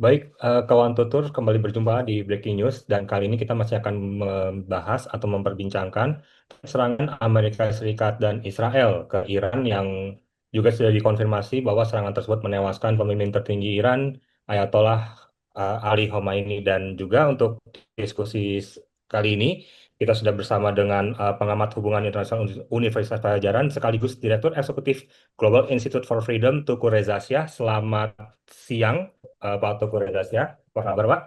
Baik, kawan tutur kembali berjumpa di Breaking News dan kali ini kita masih akan membahas atau memperbincangkan serangan Amerika Serikat dan Israel ke Iran yang juga sudah dikonfirmasi bahwa serangan tersebut menewaskan pemimpin tertinggi Iran, Ayatollah Ali Khomeini. Dan juga untuk diskusi kali ini kita sudah bersama dengan pengamat hubungan internasional Universitas Pajajaran sekaligus Direktur Eksekutif Global Institute for Freedom, Tuku Reza Shah. Selamat siang. Pak Tukur Reza Shah. Apa kabar, Pak?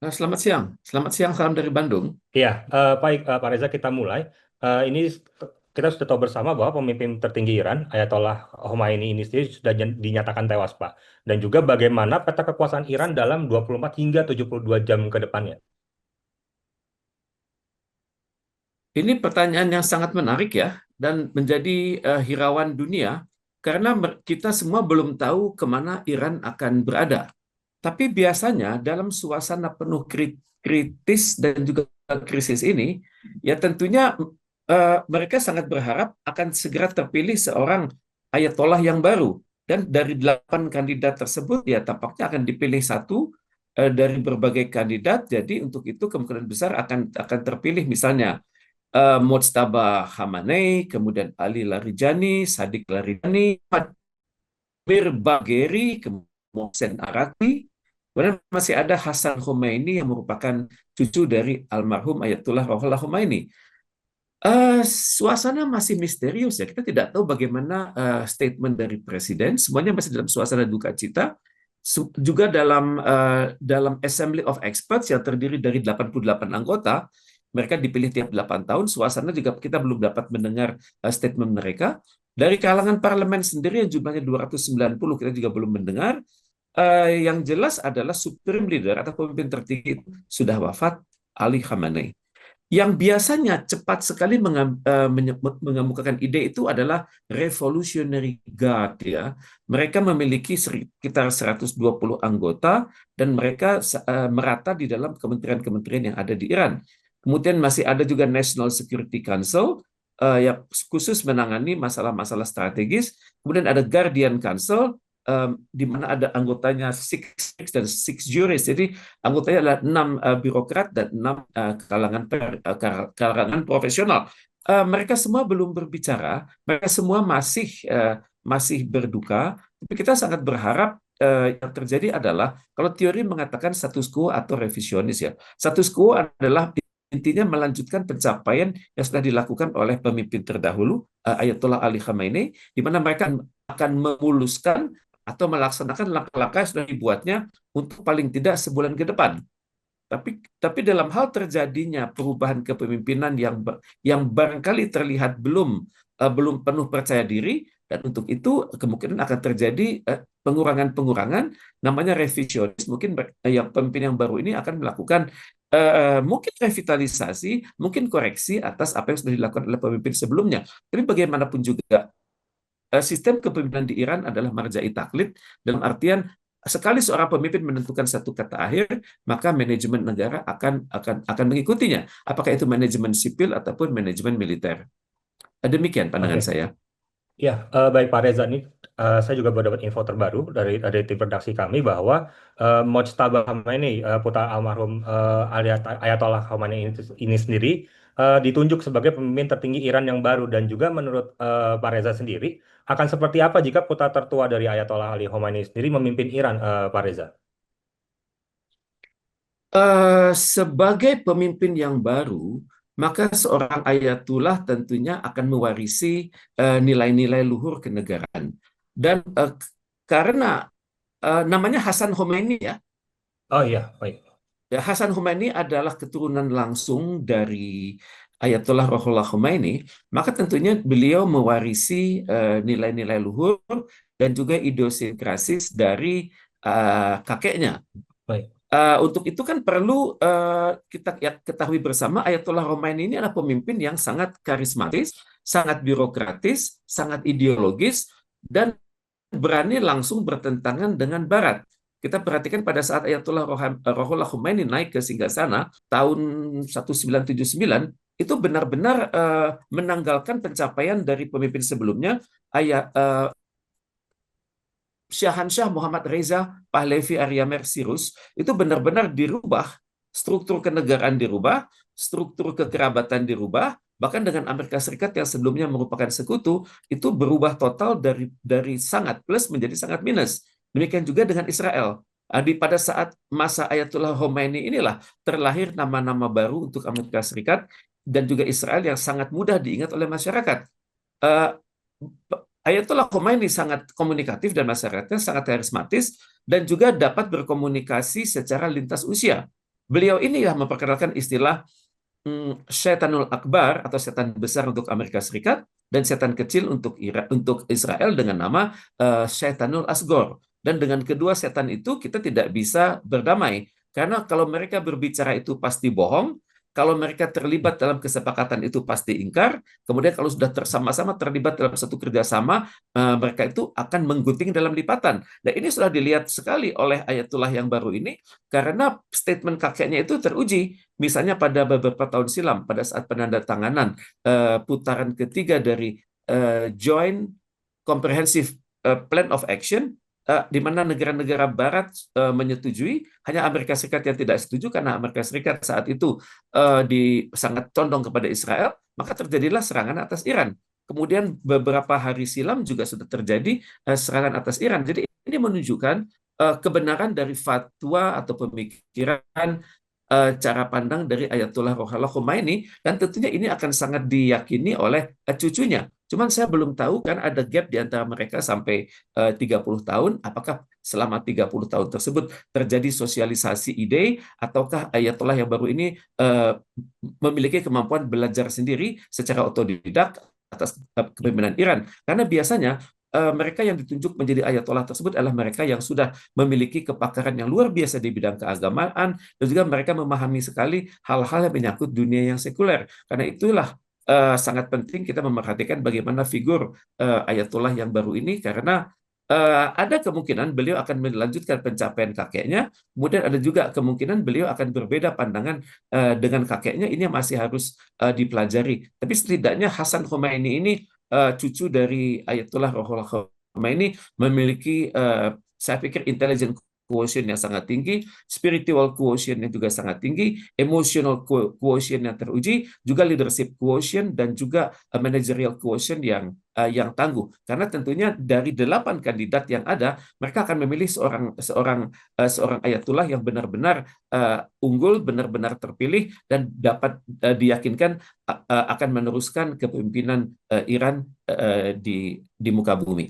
Nah, selamat siang, salam dari Bandung. Iya, baik, Pak Reza, kita mulai. Ini kita sudah tahu bersama bahwa pemimpin tertinggi Iran, Ayatollah Khomeini ini sendiri sudah dinyatakan tewas, Pak. Dan juga bagaimana peta kekuasaan Iran dalam 24 hingga 72 jam ke depannya. Ini pertanyaan yang sangat menarik ya, dan menjadi hirauan dunia, karena kita semua belum tahu kemana Iran akan berada. Tapi biasanya dalam suasana penuh kritis dan juga krisis ini, ya tentunya mereka sangat berharap akan segera terpilih seorang ayatollah yang baru. Dan dari 8 kandidat tersebut, ya tampaknya akan dipilih satu dari berbagai kandidat. Jadi untuk itu kemungkinan besar akan terpilih misalnya Mojtaba Khamenei, kemudian Ali Larijani, Sadiq Larijani, Mir Bagheri, kemudian Mohsen Araki, kemudian masih ada Hasan Khomeini yang merupakan cucu dari almarhum Ayatullah Ruhollah Khomeini. Suasana masih misterius ya. Kita tidak tahu bagaimana statement dari presiden. Semuanya masih dalam suasana duka cita. Juga dalam Assembly of Experts yang terdiri dari 88 anggota, mereka dipilih tiap 8 tahun. Suasana juga kita belum dapat mendengar statement mereka. Dari kalangan parlemen sendiri yang jumlahnya 290, kita juga belum mendengar. Yang jelas adalah supreme leader atau pemimpin tertinggi sudah wafat, Ali Khamenei. Yang biasanya cepat sekali mengemukakan ide itu adalah Revolutionary Guard ya. Mereka memiliki sekitar 120 anggota dan mereka merata di dalam kementerian-kementerian yang ada di Iran. Kemudian masih ada juga National Security Council yang khusus menangani masalah-masalah strategis. Kemudian ada Guardian Council di mana ada anggotanya six dan six juris. Jadi anggotanya adalah 6 birokrat dan 6 kalangan profesional. Mereka semua belum berbicara, mereka semua masih berduka. Tapi kita sangat berharap yang terjadi adalah kalau teori mengatakan status quo atau revisionis ya. Status quo adalah intinya melanjutkan pencapaian yang sudah dilakukan oleh pemimpin terdahulu Ayatollah Ali Khamenei, di mana mereka akan memuluskan atau melaksanakan langkah-langkah yang sudah dibuatnya untuk paling tidak sebulan ke depan. Tapi dalam hal terjadinya perubahan kepemimpinan yang barangkali terlihat belum penuh percaya diri, dan untuk itu kemungkinan akan terjadi pengurangan-pengurangan, namanya revisionis. Mungkin yang pemimpin yang baru ini akan melakukan mungkin revitalisasi, mungkin koreksi atas apa yang sudah dilakukan oleh pemimpin sebelumnya. Tapi bagaimanapun juga sistem kepemimpinan di Iran adalah marja'i taklid, dalam artian sekali seorang pemimpin menentukan satu kata akhir, maka manajemen negara akan mengikutinya, apakah itu manajemen sipil ataupun manajemen militer. Demikian pandangan Oke. saya. Ya, baik Pak Reza, ini saya juga baru dapat info terbaru dari tim redaksi kami bahwa Mojtaba Khomeini, putra almarhum Ayatollah Khomeini ini sendiri ditunjuk sebagai pemimpin tertinggi Iran yang baru. Dan juga menurut Pak Reza sendiri, akan seperti apa jika putra tertua dari Ayatollah Ali Khomeini sendiri memimpin Iran, Pak Reza? Sebagai pemimpin yang baru, maka seorang ayatullah tentunya akan mewarisi nilai-nilai luhur kenegaraan. Dan karena namanya Hasan Khomeini ya, Oh iya, baik. ya, Hasan Khomeini adalah keturunan langsung dari Ayatollah Ruhollah Khomeini, maka tentunya beliau mewarisi nilai-nilai luhur dan juga idiosinkrasis dari kakeknya. Baik. Untuk itu kan perlu kita ketahui bersama Ayatollah Khomeini ini adalah pemimpin yang sangat karismatis, sangat birokratis, sangat ideologis, dan berani langsung bertentangan dengan Barat. Kita perhatikan pada saat Ayatollah Ruhollah Khomeini naik ke Singgasana tahun 1979, itu benar-benar menanggalkan pencapaian dari pemimpin sebelumnya, Syahansyah Muhammad Reza Pahlavi Aryamer Sirus itu benar-benar dirubah, struktur kenegaraan dirubah, struktur kekerabatan dirubah, bahkan dengan Amerika Serikat yang sebelumnya merupakan sekutu itu berubah total dari sangat plus menjadi sangat minus. Demikian juga dengan Israel. Pada saat masa Ayatollah Khomeini inilah terlahir nama-nama baru untuk Amerika Serikat dan juga Israel yang sangat mudah diingat oleh masyarakat. Eh, Ayatollah Khomeini sangat komunikatif dan masyarakatnya sangat karismatis dan juga dapat berkomunikasi secara lintas usia. Beliau ini yang memperkenalkan istilah Syaitanul Akbar atau setan besar untuk Amerika Serikat dan setan kecil untuk Israel dengan nama Syaitanul Asgor. Dan dengan kedua setan itu kita tidak bisa berdamai karena kalau mereka berbicara itu pasti bohong, kalau mereka terlibat dalam kesepakatan itu pasti ingkar, kemudian kalau sudah sama-sama terlibat dalam satu kerjasama, mereka itu akan menggunting dalam lipatan. Dan ini sudah dilihat sekali oleh Ayatullah yang baru ini, karena statement kakeknya itu teruji. Misalnya pada beberapa tahun silam, pada saat penandatanganan putaran ketiga dari Joint Comprehensive Plan of Action, di mana negara-negara Barat menyetujui, hanya Amerika Serikat yang tidak setuju karena Amerika Serikat saat itu sangat condong kepada Israel, maka terjadilah serangan atas Iran. Kemudian beberapa hari silam juga sudah terjadi serangan atas Iran. Jadi ini menunjukkan kebenaran dari fatwa atau pemikiran cara pandang dari Ayatullah Ruhollah Khomeini dan tentunya ini akan sangat diyakini oleh cucunya. Cuman saya belum tahu kan ada gap di antara mereka sampai 30 tahun. Apakah selama 30 tahun tersebut terjadi sosialisasi ide ataukah Ayatullah yang baru ini memiliki kemampuan belajar sendiri secara otodidak atas kepemimpinan Iran. Karena biasanya mereka yang ditunjuk menjadi ayatollah tersebut adalah mereka yang sudah memiliki kepakaran yang luar biasa di bidang keagamaan dan juga mereka memahami sekali hal-hal yang menyangkut dunia yang sekuler. Karena itulah sangat penting kita memperhatikan bagaimana figur ayatollah yang baru ini karena ada kemungkinan beliau akan melanjutkan pencapaian kakeknya, kemudian ada juga kemungkinan beliau akan berbeda pandangan dengan kakeknya. Ini masih harus dipelajari. Tapi setidaknya Hasan Khomeini ini cucu dari Ayatullah Ruhollah Khomeini memiliki saya pikir intelligent quotient yang sangat tinggi, spiritual quotient yang juga sangat tinggi, emotional quotient yang teruji, juga leadership quotient dan juga managerial quotient yang tangguh. Karena tentunya dari 8 kandidat yang ada, mereka akan memilih seorang ayatullah yang benar-benar unggul, benar-benar terpilih dan dapat diyakinkan akan meneruskan kepemimpinan Iran di muka bumi.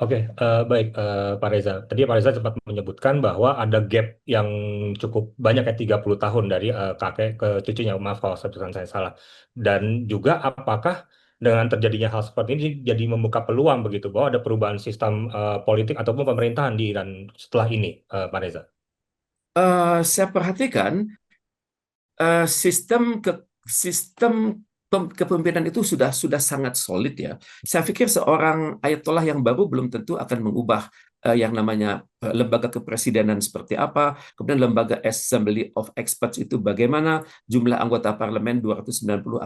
Oke, baik Pak Reza. Tadi Pak Reza sempat menyebutkan bahwa ada gap yang cukup banyak ya 30 tahun dari kakek ke cucunya. Maaf kalau sebutkan saya salah. Dan juga apakah dengan terjadinya hal seperti ini jadi membuka peluang begitu bahwa ada perubahan sistem politik ataupun pemerintahan di Iran setelah ini, Pak Reza? Saya perhatikan sistem kepemimpinan itu sudah sangat solid ya. Saya pikir seorang ayatollah yang baru belum tentu akan mengubah yang namanya lembaga kepresidenan seperti apa, kemudian lembaga Assembly of Experts itu bagaimana, jumlah anggota parlemen 290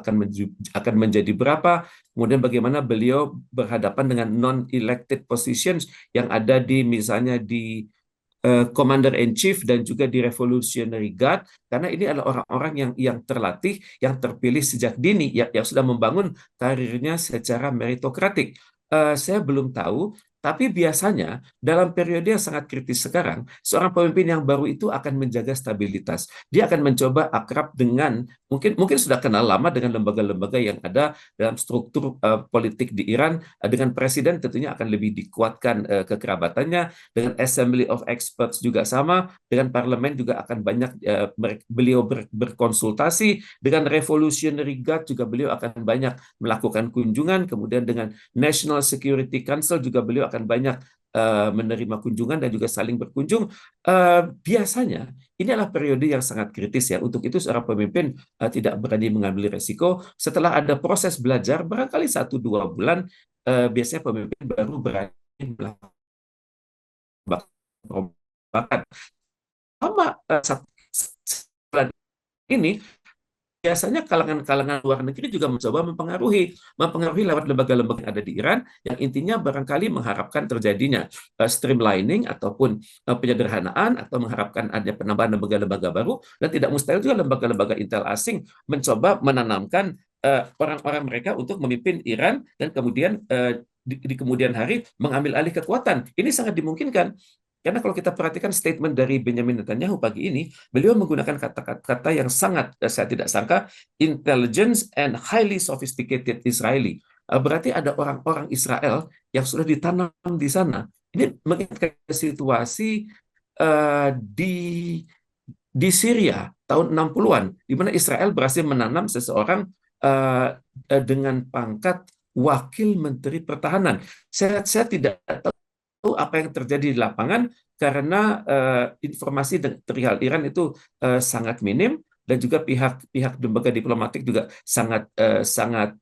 akan menjadi berapa, kemudian bagaimana beliau berhadapan dengan non-elected positions yang ada di misalnya di Commander in Chief dan juga di Revolutionary Guard karena ini adalah orang-orang yang terlatih, yang terpilih sejak dini, yang sudah membangun karirnya secara meritokratik. Saya belum tahu, tapi biasanya dalam periode yang sangat kritis sekarang, seorang pemimpin yang baru itu akan menjaga stabilitas. Dia akan mencoba akrab dengan mungkin sudah kenal lama dengan lembaga-lembaga yang ada dalam struktur politik di Iran. Dengan presiden tentunya akan lebih dikuatkan kekerabatannya, dengan Assembly of Experts juga sama, dengan parlemen juga akan banyak beliau berkonsultasi, dengan Revolutionary Guard juga beliau akan banyak melakukan kunjungan, kemudian dengan National Security Council juga beliau akan banyak menerima kunjungan dan juga saling berkunjung. Biasanya ini adalah periode yang sangat kritis ya. Untuk itu seorang pemimpin tidak berani mengambil resiko. Setelah ada proses belajar, barangkali 1-2 bulan, biasanya pemimpin baru berani melakukan perubahan. Sama ini biasanya kalangan-kalangan luar negeri juga mencoba mempengaruhi lewat lembaga-lembaga yang ada di Iran, yang intinya barangkali mengharapkan terjadinya streamlining ataupun penyederhanaan, atau mengharapkan ada penambahan lembaga-lembaga baru, dan tidak mustahil juga lembaga-lembaga intel asing mencoba menanamkan orang-orang mereka untuk memimpin Iran, dan kemudian di kemudian hari mengambil alih kekuatan. Ini sangat dimungkinkan. Karena kalau kita perhatikan statement dari Benjamin Netanyahu pagi ini, beliau menggunakan kata-kata yang sangat, saya tidak sangka, intelligence and highly sophisticated Israeli. Berarti ada orang-orang Israel yang sudah ditanam di sana. Ini mengingatkan situasi di Syria tahun 60-an, di mana Israel berhasil menanam seseorang dengan pangkat wakil menteri pertahanan. Saya tidak tahu apa yang terjadi di lapangan, karena informasi perihal Iran itu sangat minim, dan juga pihak lembaga diplomatik juga sangat sangat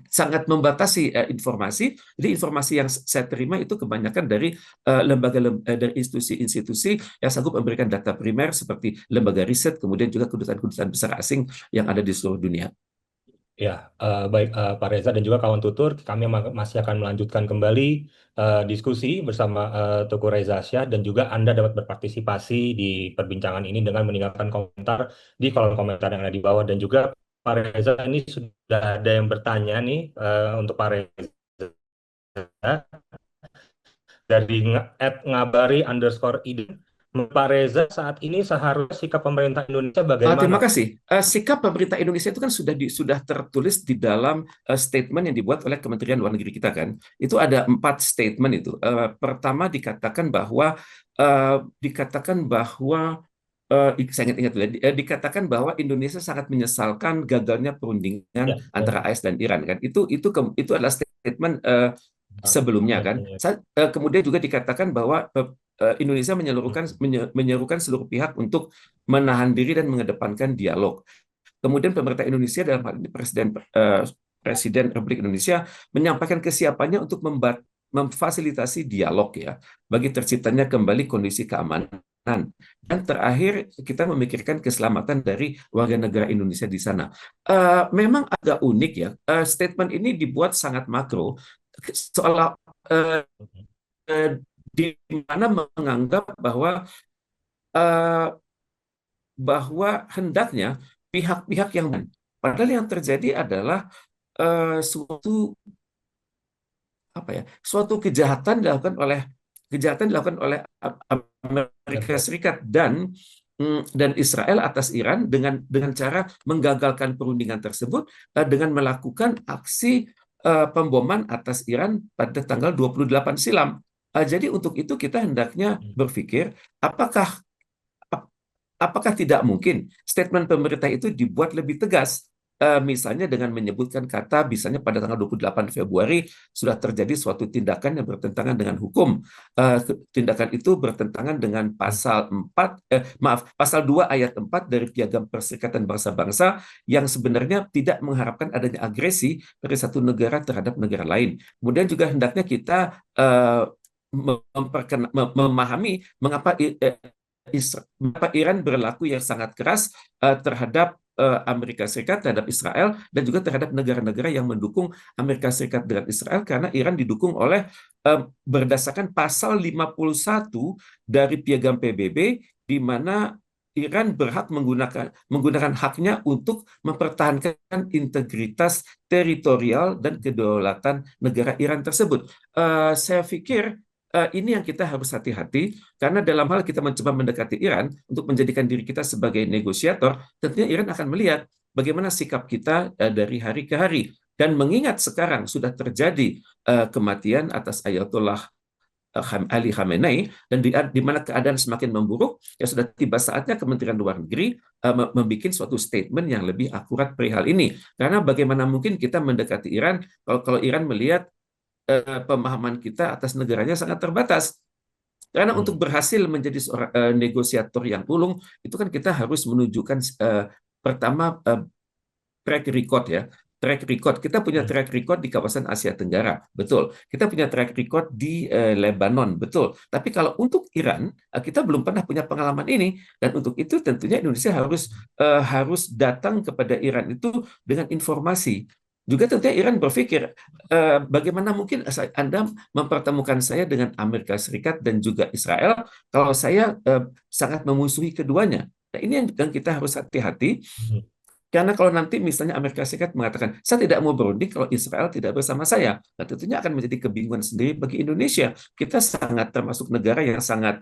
sangat membatasi informasi. Jadi informasi yang saya terima itu kebanyakan dari dari institusi-institusi yang sanggup memberikan data primer seperti lembaga riset, kemudian juga kedutaan-kedutaan besar asing yang ada di seluruh dunia. Ya, baik Pak Reza dan juga kawan tutur, kami masih akan melanjutkan kembali diskusi bersama Tuku Reza Syah, dan juga Anda dapat berpartisipasi di perbincangan ini dengan meninggalkan komentar di kolom komentar yang ada di bawah. Dan juga Pak Reza, ini sudah ada yang bertanya nih untuk Pak Reza dari @ngabari_iden. Pak Reza, saat ini seharusnya sikap pemerintah Indonesia bagaimana? Terima kasih. Sikap pemerintah Indonesia itu kan sudah tertulis di dalam statement yang dibuat oleh Kementerian Luar Negeri kita kan. Itu ada 4 statement itu. Pertama dikatakan bahwa saya ingat dulu, dikatakan bahwa Indonesia sangat menyesalkan gagalnya perundingan Ya, antara AS dan Iran kan. Itu adalah statement sebelumnya kan. Kemudian juga dikatakan bahwa Indonesia menyerukan seluruh pihak untuk menahan diri dan mengedepankan dialog. Kemudian pemerintah Indonesia, dalam hal ini Presiden Republik Indonesia, menyampaikan kesiapannya untuk memfasilitasi dialog ya, bagi terciptanya kembali kondisi keamanan. Dan terakhir, kita memikirkan keselamatan dari warga negara Indonesia di sana. Memang agak unik ya, statement ini dibuat sangat makro, seolah di mana menganggap eh, bahwa hendaknya pihak-pihak yang, padahal yang terjadi adalah suatu kejahatan dilakukan oleh Amerika Serikat dan Israel atas Iran, dengan cara menggagalkan perundingan tersebut dengan melakukan aksi pemboman atas Iran pada tanggal 28 silam. Jadi untuk itu kita hendaknya berpikir, apakah apakah tidak mungkin statement pemerintah itu dibuat lebih tegas? Misalnya dengan menyebutkan kata, misalnya pada tanggal 28 Februari sudah terjadi suatu tindakan yang bertentangan dengan hukum. Tindakan itu bertentangan dengan pasal 2 ayat 4 dari Piagam Perserikatan Bangsa-Bangsa, yang sebenarnya tidak mengharapkan adanya agresi dari satu negara terhadap negara lain. Kemudian juga hendaknya kita memahami mengapa Iran berlaku yang sangat keras terhadap Amerika Serikat, terhadap Israel, dan juga terhadap negara-negara yang mendukung Amerika Serikat dengan Israel, karena Iran didukung oleh berdasarkan pasal 51 dari Piagam PBB, di mana Iran berhak menggunakan haknya untuk mempertahankan integritas teritorial dan kedaulatan negara Iran tersebut. Saya pikir ini yang kita harus hati-hati, karena dalam hal kita mencoba mendekati Iran untuk menjadikan diri kita sebagai negosiator, tentunya Iran akan melihat bagaimana sikap kita dari hari ke hari. Dan mengingat sekarang sudah terjadi kematian atas Ayatollah Ali Khamenei, dan di mana keadaan semakin memburuk, ya sudah tiba saatnya Kementerian Luar Negeri membuat suatu statement yang lebih akurat perihal ini. Karena bagaimana mungkin kita mendekati Iran kalau Iran melihat pemahaman kita atas negaranya sangat terbatas. Karena untuk berhasil menjadi seorang negosiator yang ulung, itu kan kita harus menunjukkan pertama track record ya. track record. Kita punya Hmm. track record di kawasan Asia Tenggara, betul. Kita punya track record di Lebanon, betul. Tapi kalau untuk Iran, kita belum pernah punya pengalaman ini. Dan untuk itu tentunya Indonesia harus datang kepada Iran itu dengan informasi. Juga tentunya Iran berpikir, bagaimana mungkin Anda mempertemukan saya dengan Amerika Serikat dan juga Israel kalau saya sangat memusuhi keduanya. Nah, ini yang kita harus hati-hati. Hmm. Karena kalau nanti misalnya Amerika Serikat mengatakan, saya tidak mau berunding kalau Israel tidak bersama saya, nah tentunya akan menjadi kebingungan sendiri bagi Indonesia. Kita sangat termasuk negara yang sangat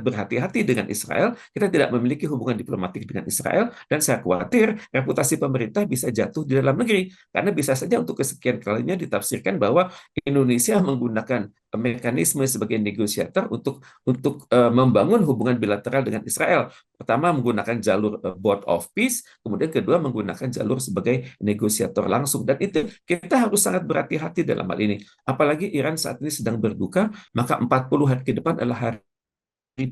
berhati-hati dengan Israel. Kita tidak memiliki hubungan diplomatik dengan Israel, dan saya khawatir reputasi pemerintah bisa jatuh di dalam negeri. Karena bisa saja untuk kesekian kalinya ditafsirkan bahwa Indonesia menggunakan mekanisme sebagai negosiator untuk membangun hubungan bilateral dengan Israel. Pertama menggunakan jalur Board of Peace, kemudian kedua menggunakan jalur sebagai negosiator langsung. Dan itu kita harus sangat berhati-hati dalam hal ini. Apalagi Iran saat ini sedang berduka, maka 40 hari ke depan adalah hari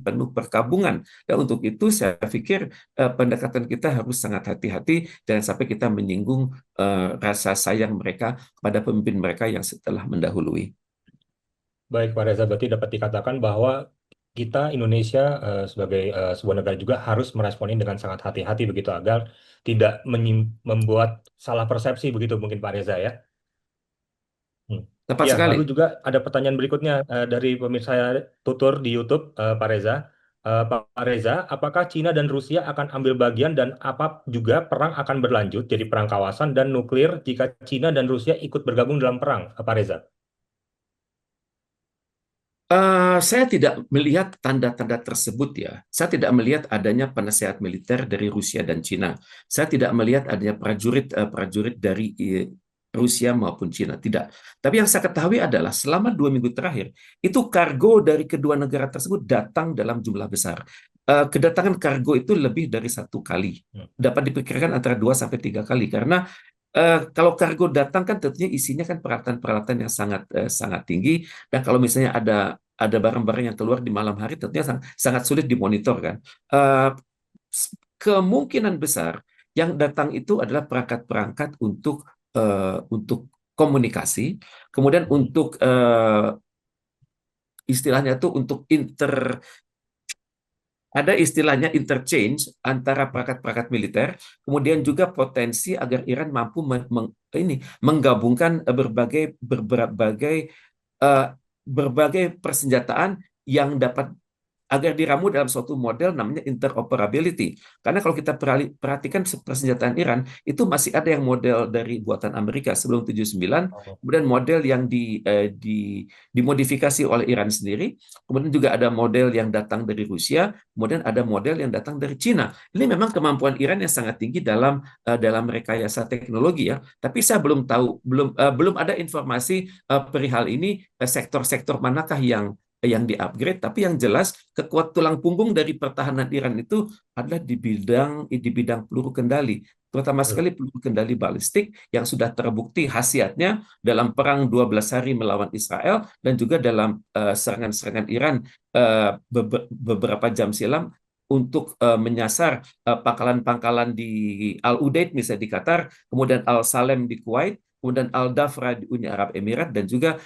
penuh perkabungan. Dan untuk itu saya pikir pendekatan kita harus sangat hati-hati, jangan sampai kita menyinggung rasa sayang mereka kepada pemimpin mereka yang setelah mendahului. Baik, Pak Reza, berarti dapat dikatakan bahwa kita Indonesia sebagai sebuah negara juga harus meresponi dengan sangat hati-hati begitu agar tidak membuat salah persepsi begitu mungkin Pak Reza ya. Hmm. Tepat Ya, sekali. lalu juga ada pertanyaan berikutnya dari pemirsa tutur di YouTube, Pak Reza. Pak Reza, apakah Cina dan Rusia akan ambil bagian dan apa juga perang akan berlanjut jadi perang kawasan dan nuklir jika Cina dan Rusia ikut bergabung dalam perang, Pak Reza? Saya tidak melihat tanda-tanda tersebut ya. Saya tidak melihat adanya penasehat militer dari Rusia dan Cina. Saya tidak melihat adanya prajurit dari Rusia maupun Cina. Tidak. Tapi yang saya ketahui adalah selama 2 minggu terakhir, itu kargo dari kedua negara tersebut datang dalam jumlah besar. Kedatangan kargo itu lebih dari 1 kali. Hmm. Dapat diperkirakan antara 2 sampai 3 kali. Karena kalau kargo datang kan tentunya isinya kan peralatan-peralatan yang sangat tinggi, dan kalau misalnya ada barang-barang yang keluar di malam hari tentunya sangat sulit dimonitor kan. Eh, Kemungkinan besar yang datang itu adalah perangkat-perangkat untuk komunikasi, kemudian Hmm. untuk istilahnya tuh untuk ada istilahnya interchange antara perangkat-perangkat militer, kemudian juga potensi agar Iran mampu menggabungkan eh, berbagai persenjataan yang dapat agar diramu dalam suatu model namanya interoperability. Karena kalau kita perhatikan persenjataan Iran, itu masih ada yang model dari buatan Amerika sebelum 79, Oh. kemudian model yang dimodifikasi oleh Iran sendiri, kemudian juga ada model yang datang dari Rusia, kemudian ada model yang datang dari Cina. Ini memang kemampuan Iran yang sangat tinggi dalam rekayasa teknologi ya. Tapi saya belum tahu, belum ada informasi perihal ini, sektor-sektor manakah yang di-upgrade, tapi yang jelas tulang punggung dari pertahanan Iran itu adalah di bidang peluru kendali, terutama sekali peluru kendali balistik yang sudah terbukti khasiatnya dalam perang 12 hari melawan Israel, dan juga dalam serangan-serangan Iran beberapa jam silam untuk menyasar pangkalan-pangkalan di Al-Udeid misalnya di Qatar, kemudian Al-Salem di Kuwait, kemudian Al-Dhafra di Uni Arab Emirat, dan juga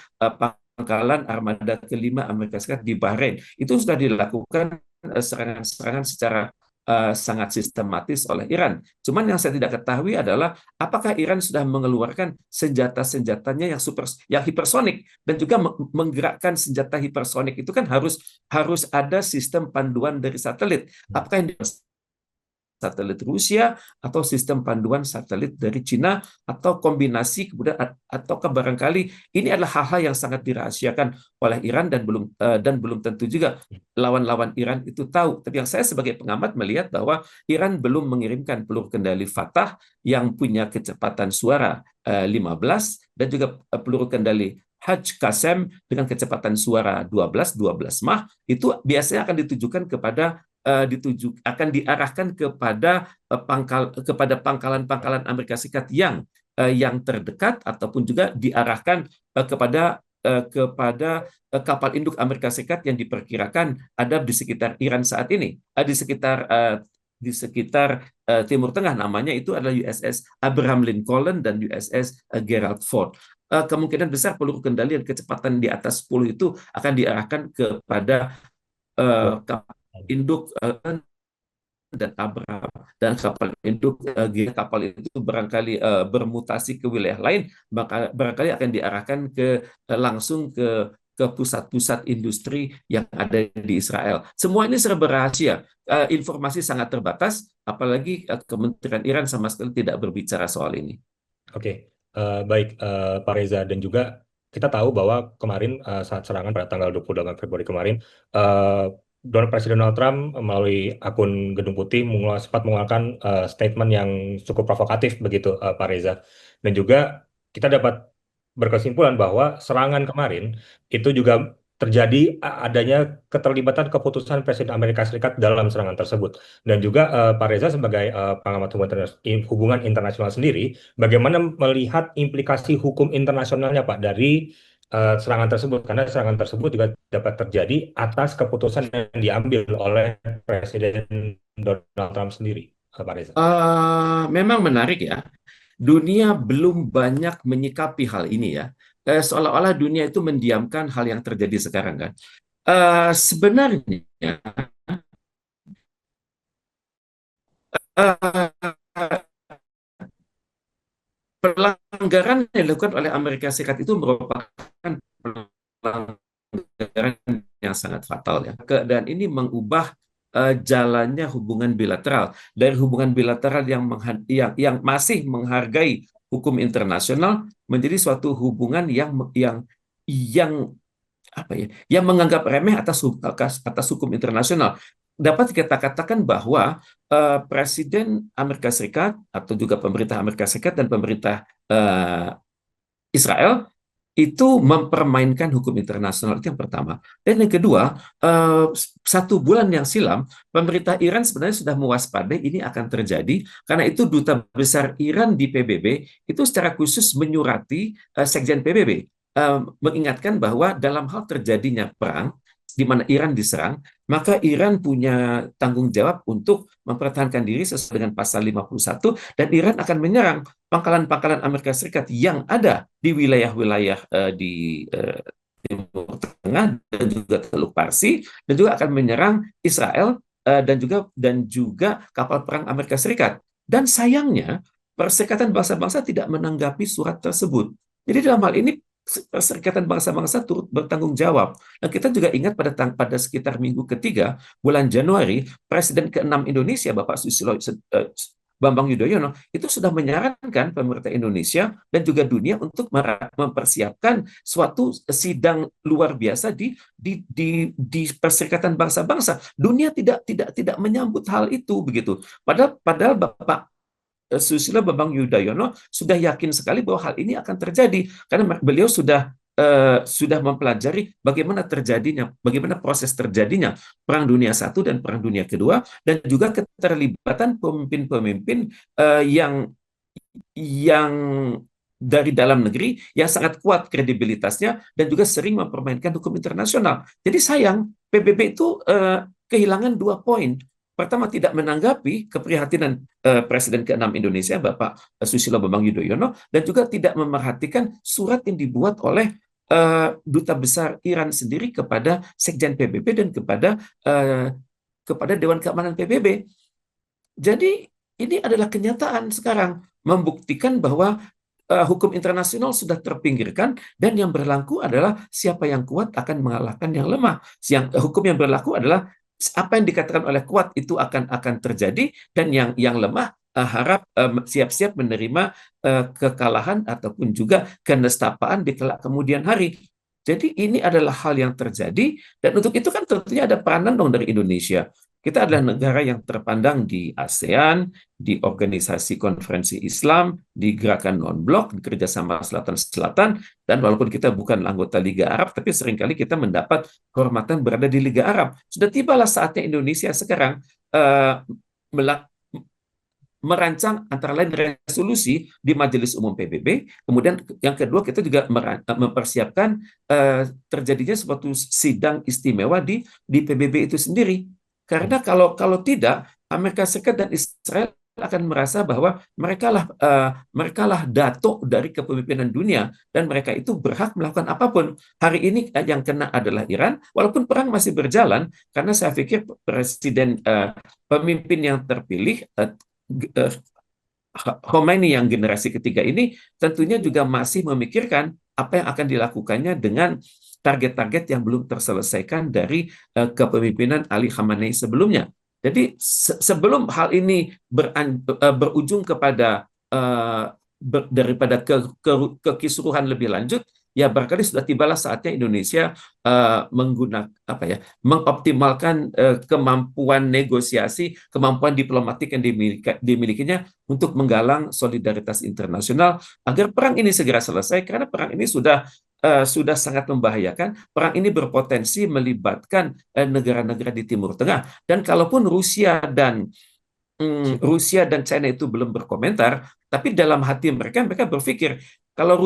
pangkalan armada kelima Amerika Serikat di Bahrain. Itu sudah dilakukan serangan-serangan secara sangat sistematis oleh Iran. Cuman yang saya tidak ketahui adalah apakah Iran sudah mengeluarkan senjata-senjatanya yang hipersonik, dan juga menggerakkan senjata hipersonik itu kan harus ada sistem panduan dari satelit. Apakah yang satelit Rusia atau sistem panduan satelit dari Cina, atau kombinasi, kemudian ataukah barangkali ini adalah hal-hal yang sangat dirahasiakan oleh Iran, dan belum tentu juga lawan-lawan Iran itu tahu. Tapi yang saya sebagai pengamat melihat bahwa Iran belum mengirimkan peluru kendali Fatah yang punya kecepatan suara 15, dan juga peluru kendali Hajj Qasem dengan kecepatan suara 12 Mach, itu biasanya akan ditujukan akan diarahkan kepada pangkalan-pangkalan Amerika Serikat yang terdekat, ataupun juga diarahkan kepada kapal induk Amerika Serikat yang diperkirakan ada di sekitar Iran saat ini, di sekitar di sekitar Timur Tengah. Namanya itu adalah USS Abraham Lincoln dan USS Gerald Ford. Kemungkinan besar peluru kendali dan kecepatan di atas 10 itu akan diarahkan kepada kapal induk dan Abraham, dan kapal induk kapal itu barangkali bermutasi ke wilayah lain, maka barangkali akan diarahkan langsung ke pusat-pusat industri yang ada di Israel. Semua ini serba rahasia. Informasi sangat terbatas, apalagi Kementerian Iran sama sekali tidak berbicara soal ini. Oke, baik Pak Reza, dan juga kita tahu bahwa kemarin saat serangan pada tanggal 28 Februari kemarin, Presiden Donald Trump melalui akun Gedung Putih sempat mengeluarkan statement yang cukup provokatif begitu, Pak Reza. Dan juga kita dapat berkesimpulan bahwa serangan kemarin itu juga terjadi adanya keterlibatan keputusan Presiden Amerika Serikat dalam serangan tersebut. Dan juga Pak Reza sebagai pengamat hubungan internasional sendiri, bagaimana melihat implikasi hukum internasionalnya, Pak, dari serangan tersebut? Karena serangan tersebut juga dapat terjadi atas keputusan yang diambil oleh Presiden Donald Trump sendiri, Pak Reza. Memang menarik ya. Dunia belum banyak menyikapi hal ini ya. Seolah-olah dunia itu mendiamkan hal yang terjadi sekarang kan. Sebenarnya uh, pelanggaran yang dilakukan oleh Amerika Serikat itu merupakan pelanggaran yang sangat fatal ya. Dan ini mengubah jalannya hubungan bilateral dari hubungan bilateral yang masih menghargai hukum internasional menjadi suatu hubungan yang apa ya, yang menganggap remeh atas hukum internasional. Dapat kita katakan bahwa Presiden Amerika Serikat atau juga pemerintah Amerika Serikat dan pemerintah Israel itu mempermainkan hukum internasional, itu yang pertama. Dan yang kedua, 1 bulan yang silam, pemerintah Iran sebenarnya sudah mewaspadai ini akan terjadi, karena itu Duta Besar Iran di PBB itu secara khusus menyurati Sekjen PBB, mengingatkan bahwa dalam hal terjadinya perang, di mana Iran diserang, maka Iran punya tanggung jawab untuk mempertahankan diri sesuai dengan pasal 51, dan Iran akan menyerang pangkalan-pangkalan Amerika Serikat yang ada di wilayah-wilayah di Timur Tengah dan juga Teluk Parsi, dan juga akan menyerang Israel dan juga kapal perang Amerika Serikat. Dan sayangnya, Perserikatan Bangsa-Bangsa tidak menanggapi surat tersebut. Jadi dalam hal ini Perserikatan Bangsa-Bangsa turut bertanggung jawab. Dan kita juga ingat pada sekitar minggu ketiga bulan Januari, Presiden ke-6 Indonesia, Bapak Susilo Bambang Yudhoyono, itu sudah menyarankan pemerintah Indonesia dan juga dunia untuk mempersiapkan suatu sidang luar biasa di Perserikatan Bangsa-Bangsa. Dunia tidak menyambut hal itu begitu. Padahal Bapak Susilo Bambang Yudhoyono sudah yakin sekali bahwa hal ini akan terjadi karena beliau sudah mempelajari bagaimana proses terjadinya Perang Dunia I dan Perang Dunia II, dan juga keterlibatan pemimpin-pemimpin yang dari dalam negeri yang sangat kuat kredibilitasnya dan juga sering mempermainkan hukum internasional. Jadi sayang, PBB itu kehilangan 2 poin. Pertama, tidak menanggapi keprihatinan Presiden ke-6 Indonesia, Bapak Susilo Bambang Yudhoyono, dan juga tidak memerhatikan surat yang dibuat oleh Duta Besar Iran sendiri kepada Sekjen PBB dan kepada Dewan Keamanan PBB. Jadi ini adalah kenyataan sekarang, membuktikan bahwa hukum internasional sudah terpinggirkan, dan yang berlaku adalah siapa yang kuat akan mengalahkan yang lemah. Hukum yang berlaku adalah apa yang dikatakan oleh kuat itu akan terjadi, dan yang lemah harap siap-siap menerima kekalahan ataupun juga kenestapaan di kelak kemudian hari. Jadi ini adalah hal yang terjadi, dan untuk itu kan tentunya ada peranan dong dari Indonesia. Kita adalah negara yang terpandang di ASEAN, di Organisasi Konferensi Islam, di Gerakan Non-Blok, di Kerjasama Selatan-Selatan, dan walaupun kita bukan anggota Liga Arab, tapi seringkali kita mendapat kehormatan berada di Liga Arab. Sudah tibalah saatnya Indonesia sekarang merancang antara lain resolusi di Majelis Umum PBB. Kemudian yang kedua, kita juga mempersiapkan terjadinya suatu sidang istimewa di PBB itu sendiri. Karena kalau tidak, Amerika Serikat dan Israel akan merasa bahwa mereka lah datuk dari kepemimpinan dunia dan mereka itu berhak melakukan apapun. Hari ini yang kena adalah Iran, walaupun perang masih berjalan, karena saya pikir pemimpin yang terpilih uh, Khomeini yang generasi ketiga ini tentunya juga masih memikirkan apa yang akan dilakukannya dengan target-target yang belum terselesaikan dari kepemimpinan Ali Khamenei sebelumnya. Jadi sebelum hal ini berujung kepada daripada kekisruhan lebih lanjut, ya barangkali sudah tibalah saatnya Indonesia menggunakan apa ya, mengoptimalkan kemampuan negosiasi, kemampuan diplomatik yang dimilikinya untuk menggalang solidaritas internasional agar perang ini segera selesai, karena perang ini sudah sangat membahayakan. Perang ini berpotensi melibatkan negara-negara di Timur Tengah. Dan kalaupun Rusia dan China itu belum berkomentar, tapi dalam hati mereka berpikir kalau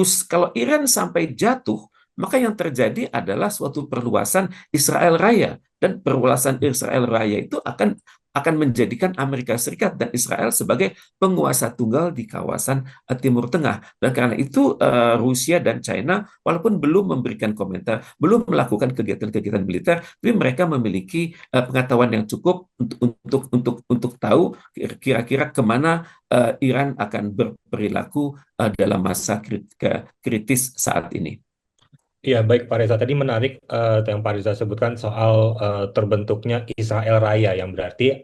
Iran sampai jatuh, maka yang terjadi adalah suatu perluasan Israel Raya, dan perluasan Israel Raya itu akan menjadikan Amerika Serikat dan Israel sebagai penguasa tunggal di kawasan Timur Tengah. Dan karena itu Rusia dan China walaupun belum memberikan komentar, belum melakukan kegiatan-kegiatan militer, tapi mereka memiliki pengetahuan yang cukup untuk tahu kira-kira kemana Iran akan berperilaku dalam masa kritis saat ini. Iya, baik Pak Reza. Tadi menarik yang Pak Reza sebutkan soal terbentuknya Israel Raya, yang berarti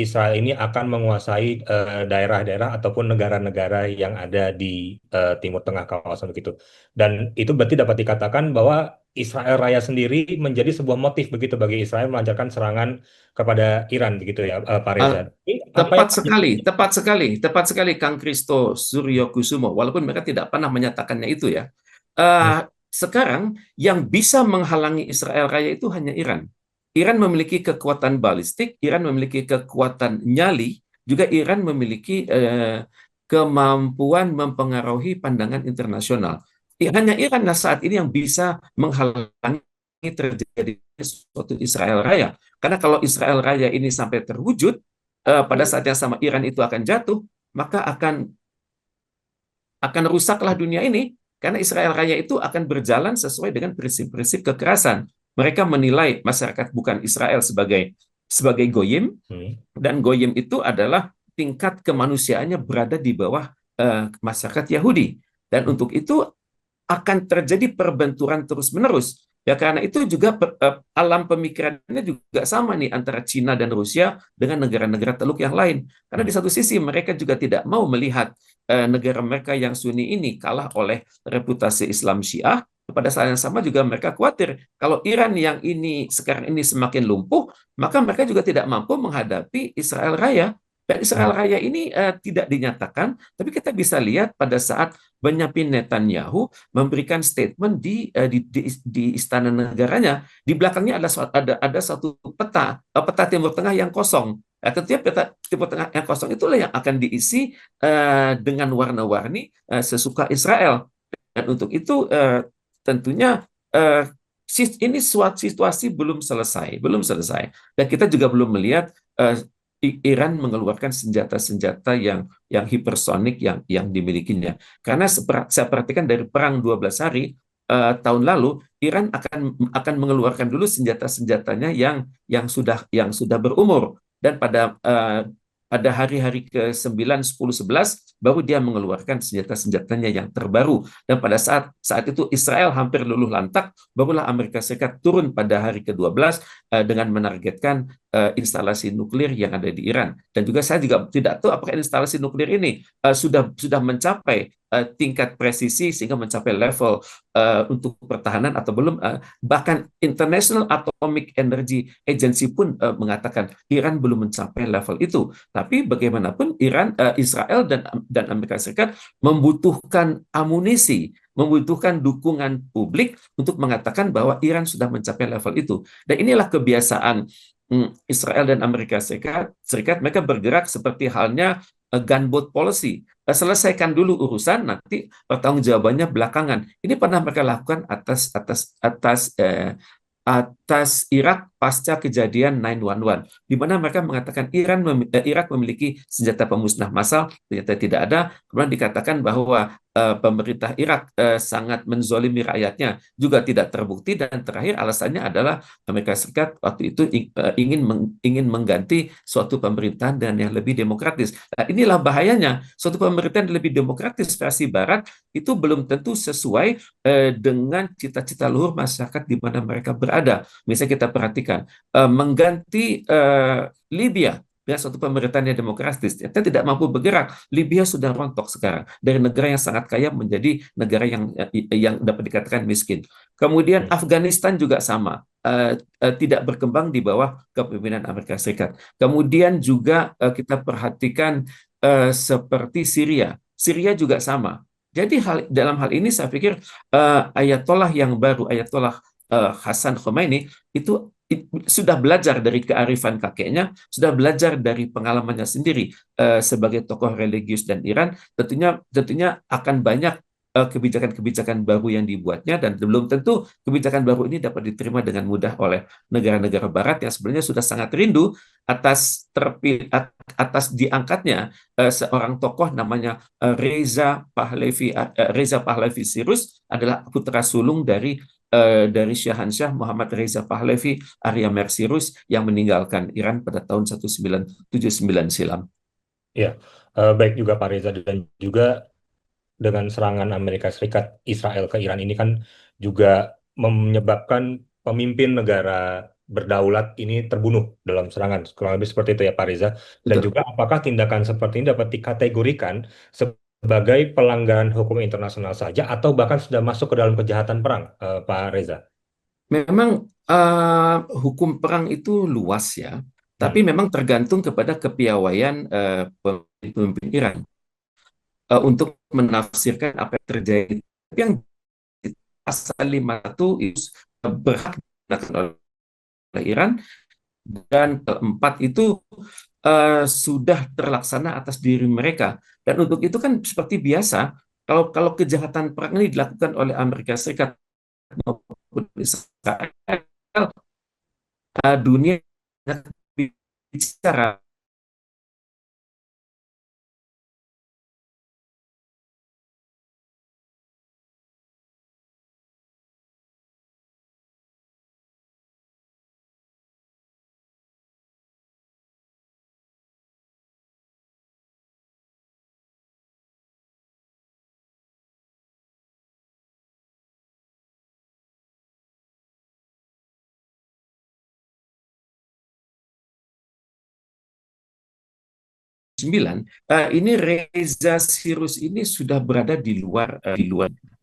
Israel ini akan menguasai daerah-daerah ataupun negara-negara yang ada di Timur Tengah kawasan begitu. Dan itu berarti dapat dikatakan bahwa Israel Raya sendiri menjadi sebuah motif begitu bagi Israel melancarkan serangan kepada Iran begitu ya, Pak Reza. Apa yang Tepat sekali Kang Kristo Suryokusumo. Walaupun mereka tidak pernah menyatakannya itu ya. Hmm. Sekarang yang bisa menghalangi Israel Raya itu hanya Iran. Iran memiliki kekuatan balistik, Iran memiliki kekuatan nyali, juga Iran memiliki kemampuan mempengaruhi pandangan internasional. Hanya Iran saat ini yang bisa menghalangi terjadi suatu Israel Raya. Karena kalau Israel Raya ini sampai terwujud, pada saat yang sama Iran itu akan jatuh, maka akan rusaklah dunia ini, karena Israel Raya itu akan berjalan sesuai dengan prinsip-prinsip kekerasan. Mereka menilai masyarakat bukan Israel sebagai goyim, dan goyim itu adalah tingkat kemanusiaannya berada di bawah masyarakat Yahudi. Dan untuk itu akan terjadi perbenturan terus-menerus. Ya karena itu juga alam pemikirannya juga sama nih antara Cina dan Rusia dengan negara-negara Teluk yang lain. Karena di satu sisi mereka juga tidak mau melihat negara mereka yang Sunni ini kalah oleh reputasi Islam Syiah. Pada saat yang sama juga mereka khawatir kalau Iran yang ini sekarang ini semakin lumpuh, maka mereka juga tidak mampu menghadapi Israel Raya. Dan Israel Raya ini tidak dinyatakan, tapi kita bisa lihat pada saat Benyamin Netanyahu memberikan statement di istana negaranya, di belakangnya ada satu peta Timur Tengah yang kosong. Tentunya peta Timur Tengah yang kosong itulah yang akan diisi dengan warna-warni sesuka Israel. Dan untuk itu tentunya ini suatu situasi belum selesai, dan kita juga belum melihat Iran mengeluarkan senjata-senjata yang hipersonik yang dimilikinya. Karena saya perhatikan dari perang 12 hari tahun lalu, Iran akan mengeluarkan dulu senjata-senjatanya yang sudah berumur, dan pada hari-hari ke-9, 10, 11 baru dia mengeluarkan senjata-senjatanya yang terbaru. Dan pada saat itu Israel hampir luluh lantak, barulah Amerika Serikat turun pada hari ke-12 dengan menargetkan instalasi nuklir yang ada di Iran. Dan juga saya juga tidak tahu apakah instalasi nuklir ini sudah mencapai tingkat presisi sehingga mencapai level untuk pertahanan atau belum. Bahkan International Atomic Energy Agency pun mengatakan Iran belum mencapai level itu. Tapi bagaimanapun Israel dan Amerika Serikat membutuhkan amunisi, membutuhkan dukungan publik untuk mengatakan bahwa Iran sudah mencapai level itu. Dan inilah kebiasaan Israel dan Amerika Serikat, mereka bergerak seperti halnya gunboat policy. Selesaikan dulu urusan, nanti pertanggungjawabannya belakangan. Ini pernah mereka lakukan atas atas Irak pasca kejadian 9/11, di mana mereka mengatakan Irak memiliki senjata pemusnah massal, ternyata tidak ada. Kemudian dikatakan bahwa pemerintah Irak sangat menzolimi rakyatnya, juga tidak terbukti. Dan terakhir alasannya adalah Amerika Serikat waktu itu ingin mengganti suatu pemerintahan dengan yang lebih demokratis. Nah, inilah bahayanya, suatu pemerintahan yang lebih demokratis versi Barat itu belum tentu sesuai dengan cita-cita luhur masyarakat di mana mereka berada. Misalnya kita perhatikan, mengganti Libya dengan suatu pemerintahan yang demokratis, kita tidak mampu bergerak. Libya sudah rontok sekarang dari negara yang sangat kaya menjadi negara yang dapat dikatakan miskin. Kemudian Afghanistan juga sama, tidak berkembang di bawah kepemimpinan Amerika Serikat. Kemudian juga kita perhatikan seperti Syria. Syria juga sama. Jadi dalam hal ini saya pikir Ayatollah yang baru, Ayatollah Hasan Khomeini itu sudah belajar dari kearifan kakeknya, sudah belajar dari pengalamannya sendiri sebagai tokoh religius dan Iran. Tentunya akan banyak kebijakan-kebijakan baru yang dibuatnya, dan belum tentu kebijakan baru ini dapat diterima dengan mudah oleh negara-negara Barat yang sebenarnya sudah sangat rindu atas diangkatnya seorang tokoh namanya Reza Pahlavi Sirus, adalah putra sulung dari Syahansyah Muhammad Reza Pahlavi Arya Mersirus yang meninggalkan Iran pada tahun 1979 silam. Ya, baik juga Pak Reza, dan juga dengan serangan Amerika Serikat Israel ke Iran ini kan juga menyebabkan pemimpin negara berdaulat ini terbunuh dalam serangan. Kurang lebih seperti itu ya Pak Reza. Dan Betul. juga apakah tindakan seperti ini dapat dikategorikan sebagai pelanggaran hukum internasional saja atau bahkan sudah masuk ke dalam kejahatan perang, Pak Reza? Memang hukum perang itu luas ya, tapi Hmm. memang tergantung kepada kepiawaian pemimpin Iran untuk menafsirkan apa yang terjadi. Tapi yang di pasal 5 itu berhak digunakan oleh Iran, dan keempat itu sudah terlaksana atas diri mereka. Dan untuk itu kan seperti biasa, kalau kejahatan perang ini dilakukan oleh Amerika Serikat maupun Israel, dunia bicara. Ini Reza Sirus ini sudah berada di luar,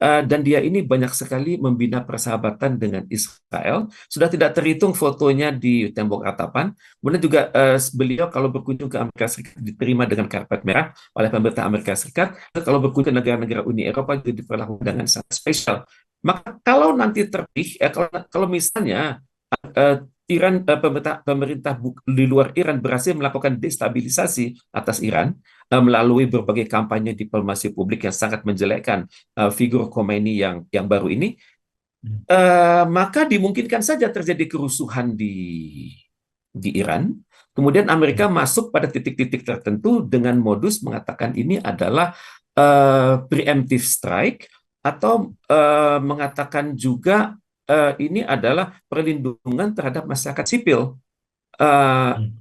dan dia ini banyak sekali membina persahabatan dengan Israel. Sudah tidak terhitung fotonya di tembok ratapan. Kemudian juga beliau kalau berkunjung ke Amerika Serikat diterima dengan karpet merah oleh pemerintah Amerika Serikat. Kalau berkunjung ke negara-negara Uni Eropa juga diperlakukan dengan sangat spesial. Maka kalau nanti terpilih, kalau misalnya Iran, pemerintah di luar Iran berhasil melakukan destabilisasi atas Iran melalui berbagai kampanye diplomasi publik yang sangat menjelekkan figur Khomeini yang baru ini, maka dimungkinkan saja terjadi kerusuhan di Iran. Kemudian Amerika masuk pada titik-titik tertentu dengan modus mengatakan ini adalah preemptive strike, atau mengatakan juga ini adalah perlindungan terhadap masyarakat sipil. Uh,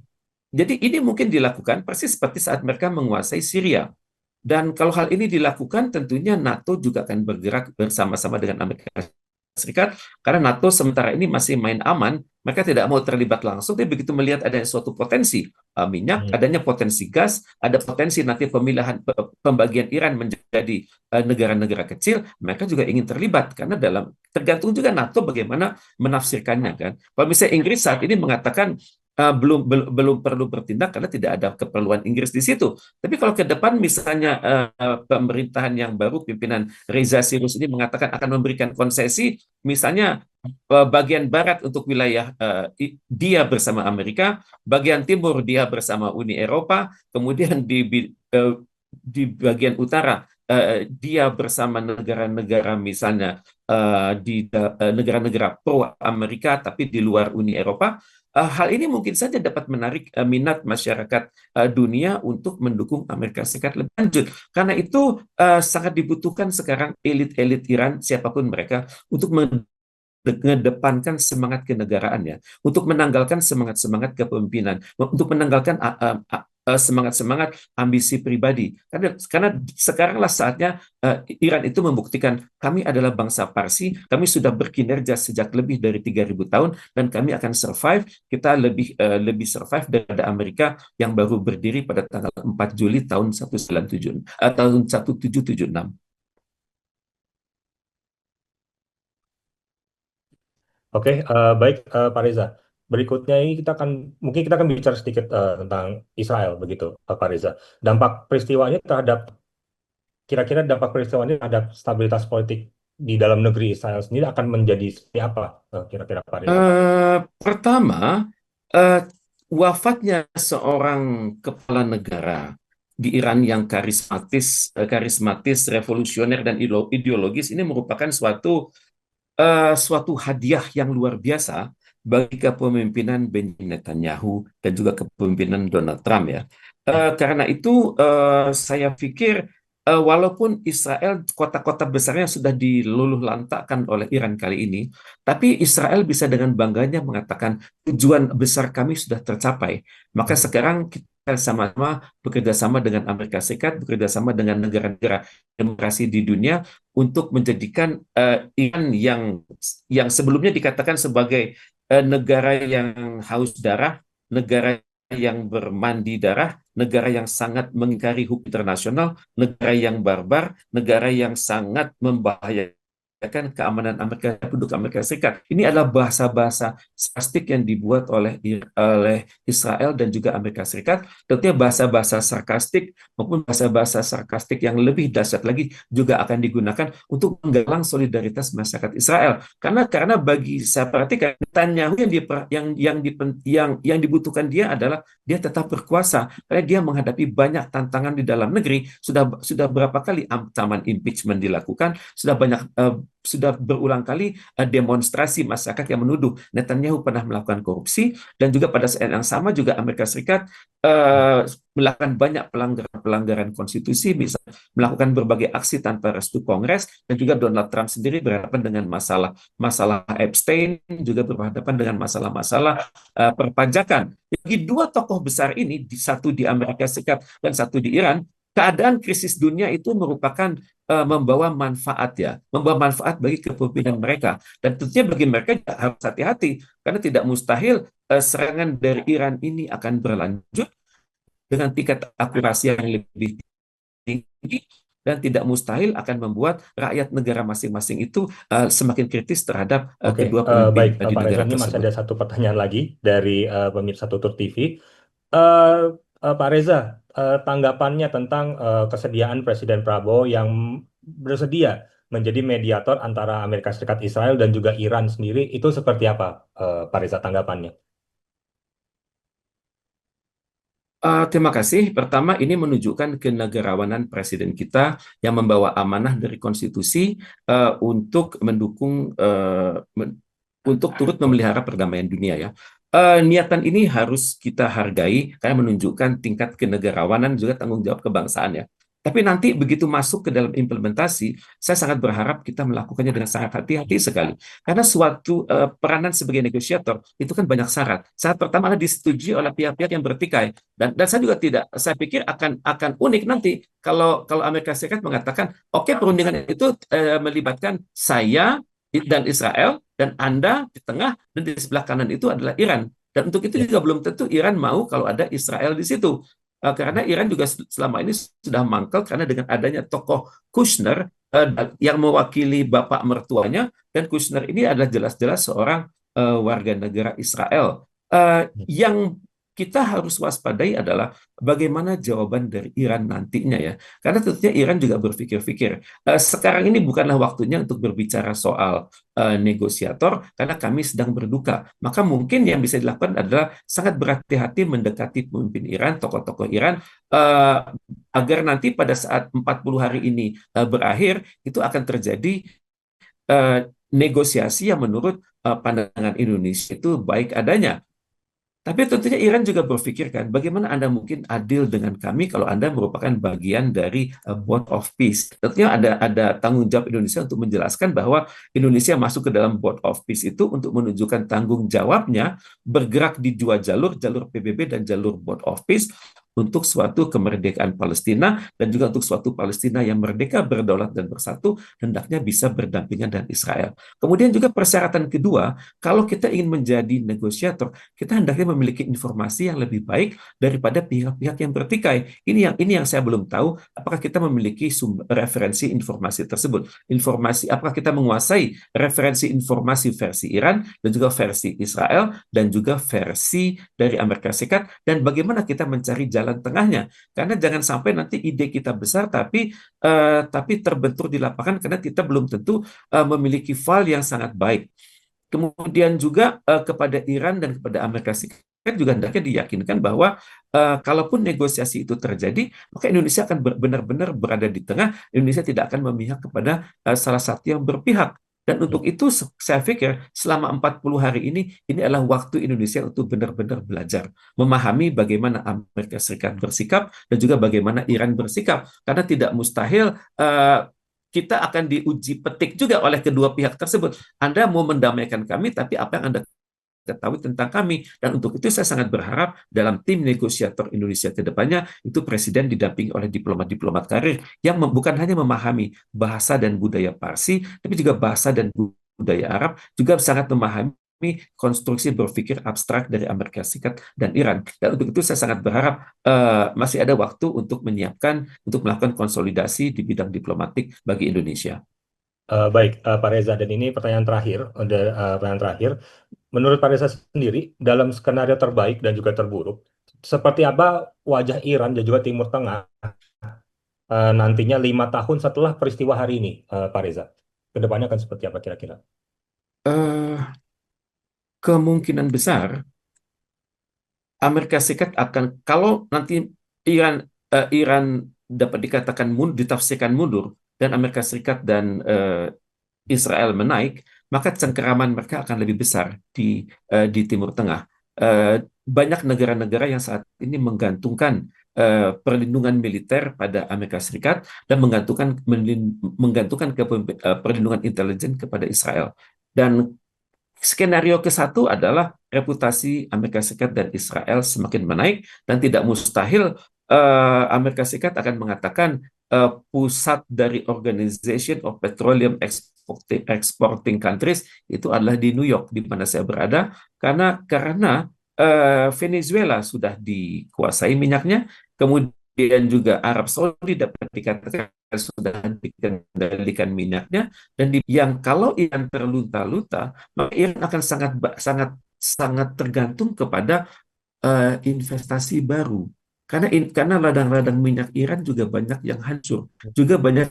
jadi ini mungkin dilakukan persis seperti saat mereka menguasai Syria. Dan kalau hal ini dilakukan, tentunya NATO juga akan bergerak bersama-sama dengan Amerika Serikat, karena NATO sementara ini masih main aman, mereka tidak mau terlibat langsung, tapi begitu melihat ada suatu potensi minyak, adanya potensi gas, ada potensi nanti pembagian Iran menjadi negara-negara kecil, mereka juga ingin terlibat, karena tergantung juga NATO bagaimana menafsirkannya kan. Kalau misalnya Inggris saat ini mengatakan belum perlu bertindak karena tidak ada keperluan Inggris di situ. Tapi kalau ke depan misalnya pemerintahan yang baru, pimpinan Reza Sirus ini mengatakan akan memberikan konsesi, misalnya bagian barat untuk wilayah dia bersama Amerika, bagian timur dia bersama Uni Eropa, kemudian di bagian utara dia bersama negara-negara misalnya negara-negara pro Amerika tapi di luar Uni Eropa, hal ini mungkin saja dapat menarik minat masyarakat dunia untuk mendukung Amerika Serikat lebih lanjut. Karena itu sangat dibutuhkan sekarang elit-elit Iran, siapapun mereka, untuk mengedepankan semangat kenegaraannya, untuk menanggalkan semangat-semangat kepemimpinan, untuk menanggalkan semangat-semangat ambisi pribadi. Karena sekaranglah saatnya Iran itu membuktikan kami adalah bangsa Parsi, kami sudah berkinerja sejak lebih dari 3.000 tahun dan kami akan survive. Kita lebih survive daripada Amerika yang baru berdiri pada tanggal 4 Juli tahun 1997 tahun 1776. Oke, baik Pak Reza. Berikutnya ini kita akan bicara sedikit tentang Israel begitu, Pak Reza. Dampak peristiwa ini kira-kira dampak peristiwa ini terhadap stabilitas politik di dalam negeri Israel sendiri akan menjadi seperti apa, kira-kira Pak Reza? Pertama, eh, wafatnya seorang kepala negara di Iran yang karismatis, revolusioner dan ideologis ini merupakan suatu hadiah yang luar biasa bagi kepemimpinan Benjamin Netanyahu dan juga kepemimpinan Donald Trump ya. Karena itu saya pikir walaupun Israel kota-kota besarnya sudah diluluh lantakkan oleh Iran kali ini, tapi Israel bisa dengan bangganya mengatakan tujuan besar kami sudah tercapai. Maka sekarang kita sama-sama bekerja sama dengan Amerika Serikat, bekerja sama dengan negara-negara demokrasi di dunia untuk menjadikan Iran yang sebelumnya dikatakan sebagai negara yang haus darah, negara yang bermandi darah, negara yang sangat mengingkari hukum internasional, negara yang barbar, negara yang sangat membahayakan keamanan penduduk Amerika Serikat. Ini adalah bahasa-bahasa sarkastik yang dibuat oleh Israel dan juga Amerika Serikat. Tentunya bahasa-bahasa sarkastik maupun bahasa-bahasa sarkastik yang lebih dahsyat lagi juga akan digunakan untuk menggalang solidaritas masyarakat Israel. Karena bagi saya perhatikan Netanyahu yang dibutuhkan dia adalah dia tetap berkuasa karena dia menghadapi banyak tantangan di dalam negeri. Sudah berapa kali ancaman impeachment dilakukan, sudah berulang kali demonstrasi masyarakat yang menuduh Netanyahu pernah melakukan korupsi, dan juga pada saat yang sama juga Amerika Serikat melakukan banyak pelanggaran konstitusi, misalnya melakukan berbagai aksi tanpa restu Kongres, dan juga Donald Trump sendiri berhadapan dengan masalah Epstein, juga berhadapan dengan masalah-masalah perpajakan. Bagi dua tokoh besar ini, satu di Amerika Serikat dan satu di Iran, keadaan krisis dunia itu merupakan membawa manfaat ya, membawa manfaat bagi kepemimpinan mereka. Dan tentunya bagi mereka harus hati-hati, karena tidak mustahil serangan dari Iran ini akan berlanjut dengan tingkat akurasi yang lebih tinggi, dan tidak mustahil akan membuat rakyat negara masing-masing itu semakin kritis terhadap Oke, kedua pemimpin baik di Pak Reza, negara ini masih tersebut. ada satu pertanyaan lagi dari pemirsa Tutur TV. Eh, Pak Reza, tanggapannya tentang kesediaan Presiden Prabowo yang bersedia menjadi mediator antara Amerika Serikat Israel dan juga Iran sendiri, itu seperti apa, Pak Reza, tanggapannya? Terima kasih. Pertama, ini menunjukkan kenegarawanan Presiden kita yang membawa amanah dari konstitusi untuk untuk turut memelihara perdamaian dunia ya. Niatan ini harus kita hargai karena menunjukkan tingkat kenegarawanan juga tanggung jawab kebangsaan ya. Tapi nanti begitu masuk ke dalam implementasi, saya sangat berharap kita melakukannya dengan sangat hati-hati sekali. Karena suatu peranan sebagai negosiator itu kan banyak syarat. Syarat pertama adalah disetujui oleh pihak-pihak yang bertikai. Dan saya juga tidak, saya pikir akan unik nanti kalau Amerika Serikat mengatakan, oke, perundingan itu melibatkan saya dan Israel, dan Anda di tengah, dan di sebelah kanan itu adalah Iran. Dan untuk itu Ya. juga belum tentu Iran mau kalau ada Israel di situ. Karena Iran juga selama ini sudah mangkal karena dengan adanya tokoh Kushner yang mewakili bapak mertuanya, dan Kushner ini adalah jelas-jelas seorang warga negara Israel. Yang kita harus waspadai adalah bagaimana jawaban dari Iran nantinya ya. Karena tentunya Iran juga berpikir-pikir, sekarang ini bukanlah waktunya untuk berbicara soal negosiator karena kami sedang berduka. Maka mungkin yang bisa dilakukan adalah sangat berhati-hati mendekati pemimpin Iran, tokoh-tokoh Iran, eh, agar nanti pada saat 40 hari ini berakhir, itu akan terjadi eh, negosiasi yang menurut pandangan Indonesia itu baik adanya. Tapi tentunya Iran juga berpikir kan, bagaimana Anda mungkin adil dengan kami kalau Anda merupakan bagian dari Board of Peace. Tentunya ada tanggung jawab Indonesia untuk menjelaskan bahwa Indonesia masuk ke dalam Board of Peace itu untuk menunjukkan tanggung jawabnya bergerak di dua jalur, jalur PBB dan jalur Board of Peace untuk suatu kemerdekaan Palestina dan juga untuk suatu Palestina yang merdeka, berdaulat dan bersatu hendaknya bisa berdampingan dengan Israel. Kemudian juga persyaratan kedua, kalau kita ingin menjadi negosiator, kita hendaknya memiliki informasi yang lebih baik daripada pihak-pihak yang bertikai. Ini yang saya belum tahu, apakah kita memiliki referensi informasi tersebut. Apakah kita menguasai referensi informasi versi Iran dan juga versi Israel dan juga versi dari Amerika Serikat, dan bagaimana kita mencari jalan tengahnya. Karena jangan sampai nanti ide kita besar tapi terbentur di lapangan karena kita belum tentu memiliki file yang sangat baik. Kemudian juga kepada Iran dan kepada Amerika Serikat juga hendaknya diyakinkan bahwa kalaupun negosiasi itu terjadi, maka Indonesia akan benar-benar berada di tengah. Indonesia tidak akan memihak kepada salah satu yang berpihak. Dan untuk itu saya pikir selama 40 hari ini adalah waktu Indonesia untuk benar-benar belajar, memahami bagaimana Amerika Serikat bersikap dan juga bagaimana Iran bersikap. Karena tidak mustahil kita akan diuji petik juga oleh kedua pihak tersebut. Anda mau mendamaikan kami, tapi apa yang Anda ketahui tentang kami. Dan untuk itu saya sangat berharap dalam tim negosiator Indonesia ke depannya, itu Presiden didampingi oleh diplomat-diplomat karir yang bukan hanya memahami bahasa dan budaya Parsi, tapi juga bahasa dan budaya Arab, juga sangat memahami konstruksi berpikir abstrak dari Amerika Serikat dan Iran. Dan untuk itu saya sangat berharap masih ada waktu untuk untuk melakukan konsolidasi di bidang diplomatik bagi Indonesia. Baik, Pak Reza, dan ini pertanyaan terakhir. Menurut Pak Reza sendiri, dalam skenario terbaik dan juga terburuk, seperti apa wajah Iran dan juga Timur Tengah nantinya 5 tahun setelah peristiwa hari ini, Pak Reza? Kedepannya akan seperti apa kira-kira? Eh, Kemungkinan besar Amerika Serikat akan, kalau nanti Iran dapat dikatakan ditafsirkan mundur dan Amerika Serikat dan Israel menaik, maka cengkeraman mereka akan lebih besar di Timur Tengah. Banyak negara-negara yang saat ini menggantungkan perlindungan militer pada Amerika Serikat dan menggantungkan perlindungan intelijen kepada Israel. Dan skenario ke-1 adalah reputasi Amerika Serikat dan Israel semakin menaik dan tidak mustahil Amerika Serikat akan mengatakan pusat dari Organization of Petroleum Exporting Countries itu adalah di New York, di mana saya berada, karena Venezuela sudah dikuasai minyaknya, kemudian juga Arab Saudi dapat dikatakan sudah dikendalikan minyaknya, dan yang kalau Iran terlunta-lunta, maka Iran akan sangat sangat sangat tergantung kepada investasi baru. Karena ladang-ladang minyak Iran juga banyak yang hancur. Juga banyak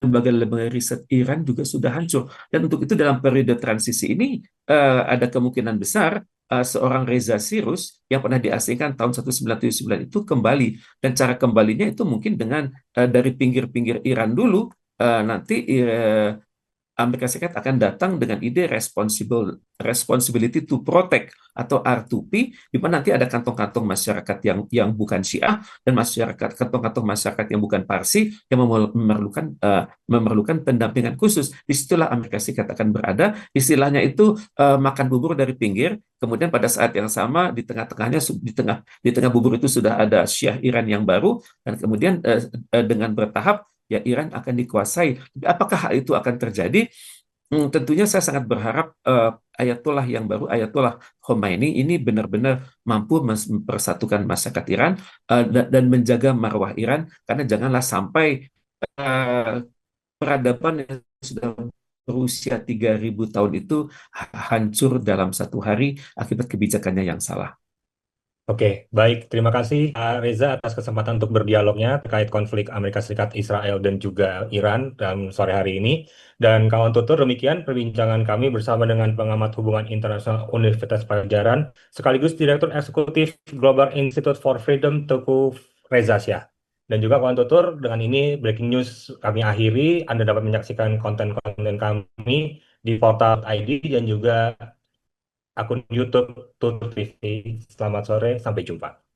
lembaga-lembaga riset Iran juga sudah hancur. Dan untuk itu dalam periode transisi ini ada kemungkinan besar seorang Reza Sirus yang pernah diasingkan tahun 1979 itu kembali. Dan cara kembalinya itu mungkin dengan dari pinggir-pinggir Iran dulu, nanti Amerika Serikat akan datang dengan ide responsibility to protect atau R2P, di mana nanti ada kantong-kantong masyarakat yang bukan Syiah dan kantong-kantong masyarakat yang bukan Parsi yang memerlukan pendampingan khusus. Disitulah Amerika Serikat akan berada. Istilahnya itu makan bubur dari pinggir. Kemudian pada saat yang sama di tengah-tengahnya di tengah bubur itu sudah ada Syiah Iran yang baru, dan kemudian dengan bertahap ya Iran akan dikuasai. Apakah hal itu akan terjadi? Tentunya saya sangat berharap Ayatollah yang baru, Ayatollah Khomeini ini benar-benar mampu mempersatukan masyarakat Iran dan menjaga marwah Iran, karena janganlah sampai peradaban yang sudah berusia 3.000 tahun itu hancur dalam satu hari akibat kebijakannya yang salah. Oke, baik. Terima kasih Kak Reza atas kesempatan untuk berdialognya terkait konflik Amerika Serikat, Israel, dan juga Iran dalam sore hari ini. Dan kawan tutur, demikian perbincangan kami bersama dengan pengamat hubungan internasional Universitas Pajajaran, sekaligus Direktur Eksekutif Global Institute for Freedom, Teguh Reza Syah. Dan juga kawan tutur, dengan ini breaking news kami akhiri. Anda dapat menyaksikan konten-konten kami di portal ID dan juga akun YouTube Tutur TV. Selamat sore, sampai jumpa.